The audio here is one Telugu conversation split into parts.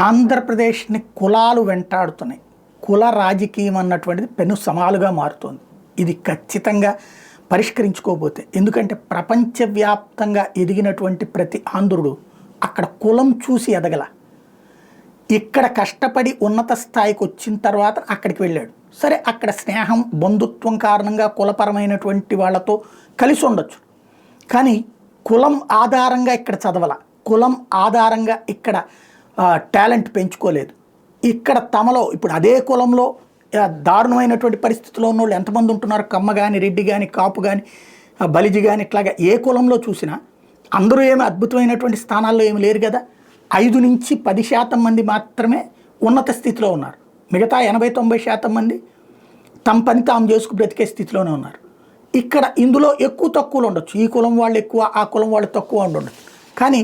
ఆంధ్రప్రదేశ్ని కులాలు వెంటాడుతున్నాయి. కుల రాజకీయం అన్నటువంటిది పెను సవాలుగా మారుతోంది. ఇది ఖచ్చితంగా పరిష్కరించుకోబోతే, ఎందుకంటే ప్రపంచవ్యాప్తంగా ఎదిగినటువంటి ప్రతి ఆంధ్రుడు అక్కడ కులం చూసి ఎదగల. ఇక్కడ కష్టపడి ఉన్నత స్థాయికి వచ్చిన తర్వాత అక్కడికి వెళ్ళాడు. సరే, అక్కడ స్నేహం బంధుత్వం కారణంగా కులపరమైనటువంటి వాళ్ళతో కలిసి ఉండొచ్చు. కానీ కులం ఆధారంగా ఇక్కడ చదవల, కులం ఆధారంగా ఇక్కడ టాలెంట్ పెంచుకోలేదు. ఇక్కడ తమలో ఇప్పుడు అదే కులంలో దారుణమైనటువంటి పరిస్థితిలో ఉన్న వాళ్ళు ఎంతమంది ఉంటున్నారు. కమ్మ కానీ, రెడ్డి కానీ, కాపు కానీ, బలిజి కానీ, ఇట్లాగా ఏ కులంలో చూసినా అందరూ ఏమి అద్భుతమైనటువంటి స్థానాల్లో ఏమి లేరు కదా. 5 నుంచి 10% మంది మాత్రమే ఉన్నత స్థితిలో ఉన్నారు. మిగతా 80-90% మంది తమ పని తాము చేసుకు బ్రతికే స్థితిలోనే ఉన్నారు. ఇక్కడ ఇందులో ఎక్కువ తక్కువలు ఉండొచ్చు. ఈ కులం వాళ్ళు ఎక్కువ, ఆ కులం వాళ్ళు తక్కువ ఉండొచ్చు. కానీ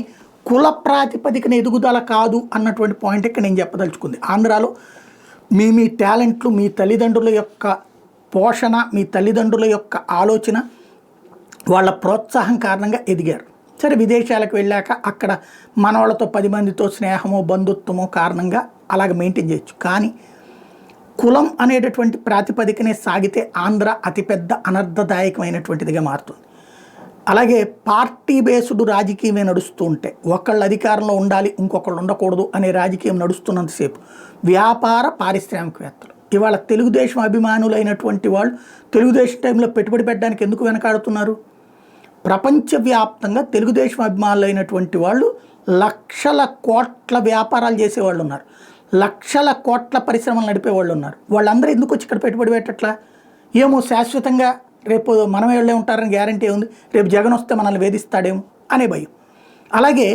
కుల ప్రాతిపదికన ఎదుగుదల కాదు అన్నటువంటి పాయింట్ ఇక్కడ నేను చెప్పదలుచుకుంది. ఆంధ్రాలో మీ టాలెంట్లు, మీ తల్లిదండ్రుల యొక్క పోషణ, మీ తల్లిదండ్రుల యొక్క ఆలోచన, వాళ్ళ ప్రోత్సాహం కారణంగా ఎదిగారు. సరే, విదేశాలకు వెళ్ళాక అక్కడ మనవాళ్ళతో 10 మందితో స్నేహమో బంధుత్వమో కారణంగా అలాగ మెయింటైన్ చేయొచ్చు. కానీ కులం అనేటటువంటి ప్రాతిపదికనే సాగితే ఆంధ్ర అతిపెద్ద అనర్థదాయకమైనటువంటిదిగా మారుతుంది. అలాగే పార్టీ బేస్డ్ రాజకీయమే నడుస్తూ ఉంటే, ఒకళ్ళు అధికారంలో ఉండాలి ఇంకొకళ్ళు ఉండకూడదు అనే రాజకీయం నడుస్తున్నంతసేపు వ్యాపార పారిశ్రామికవేత్తలు ఇవాళ తెలుగుదేశం అభిమానులైనటువంటి వాళ్ళు తెలుగుదేశం టైంలో పెట్టుబడి పెట్టడానికి ఎందుకు వెనకాడుతున్నారు? ప్రపంచవ్యాప్తంగా తెలుగుదేశం అభిమానులైనటువంటి వాళ్ళు లక్షల కోట్ల వ్యాపారాలు చేసేవాళ్ళు ఉన్నారు, లక్షల కోట్ల పరిశ్రమలు నడిపేవాళ్ళు ఉన్నారు. వాళ్ళందరూ ఎందుకు వచ్చి ఇక్కడ పెట్టుబడి పెట్టట్లా? ఏమో శాశ్వతంగా రేపు మనమే వెళ్ళే ఉంటారని గ్యారంటీ ఉంది, రేపు జగన్ వస్తే మనల్ని వేధిస్తాడేమో అనే భయం. అలాగే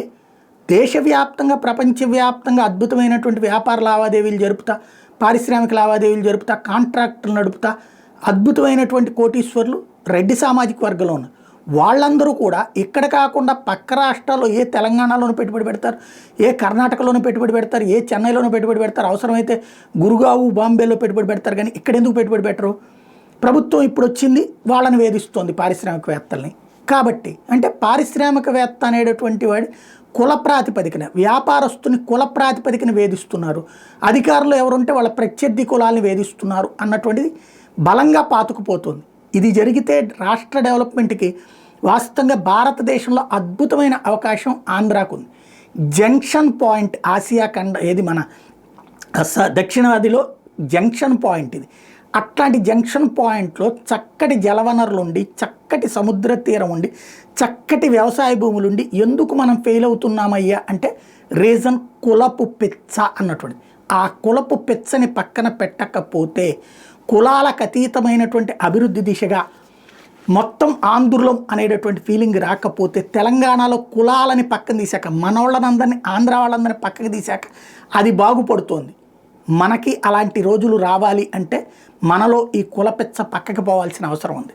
దేశవ్యాప్తంగా ప్రపంచవ్యాప్తంగా అద్భుతమైనటువంటి వ్యాపార లావాదేవీలు జరుపుతా, పారిశ్రామిక లావాదేవీలు జరుపుతా, కాంట్రాక్టులు నడుపుతా అద్భుతమైనటువంటి కోటీశ్వర్లు రెడ్డి సామాజిక వర్గంలో ఉన్నారు. వాళ్ళందరూ కూడా ఇక్కడ కాకుండా పక్క రాష్ట్రాల్లో ఏ తెలంగాణలోనూ పెట్టుబడి పెడతారు, ఏ కర్ణాటకలోనూ పెట్టుబడి పెడతారు, ఏ చెన్నైలోనూ పెట్టుబడి పెడతారు, అవసరమైతే గురుగావు బాంబేలో పెట్టుబడి పెడతారు. కానీ ఇక్కడ ఎందుకు పెట్టుబడి పెట్టరు? ప్రభుత్వం ఇప్పుడు వచ్చింది, వాళ్ళని వేధిస్తోంది పారిశ్రామికవేత్తల్ని. కాబట్టి అంటే పారిశ్రామికవేత్త అనేటటువంటి వాడి కుల ప్రాతిపదికన, వ్యాపారస్తుని కుల ప్రాతిపదికన వేధిస్తున్నారు, అధికారులు ఎవరుంటే వాళ్ళ ప్రత్యర్థి కులాలను వేధిస్తున్నారు అన్నటువంటిది బలంగా పాతుకుపోతుంది. ఇది జరిగితే రాష్ట్ర డెవలప్మెంట్కి వాస్తవంగా భారతదేశంలో అద్భుతమైన అవకాశం ఆంధ్రాకు ఉంది. జంక్షన్ పాయింట్, ఆసియా ఖండ ఏది మన దక్షిణాదిలో జంక్షన్ పాయింట్ ఇది. అట్లాంటి జంక్షన్ పాయింట్లో చక్కటి జలవనరులు ఉండి, చక్కటి సముద్ర తీరం ఉండి, చక్కటి వ్యవసాయ భూములు ఉండి ఎందుకు మనం ఫెయిల్ అవుతున్నామయ్యా అంటే రీజన్ కులపు పిచ్చ అన్నటువంటిది. ఆ కులపు పిచ్చని పక్కన పెట్టకపోతే, కులాలకు అతీతమైనటువంటి అభివృద్ధి దిశగా మొత్తం ఆంధ్రులం అనేటటువంటి ఫీలింగ్ రాకపోతే, తెలంగాణలో కులాలని పక్కన తీశాక, మనోళ్ళనందరినీ ఆంధ్ర వాళ్ళందరినీ పక్కకు తీశాక అది బాగుపడుతోంది. మనకి అలాంటి రోజులు రావాలి అంటే మనలో ఈ కులపిచ్చ పక్కకి పోవాల్సిన అవసరం ఉంది.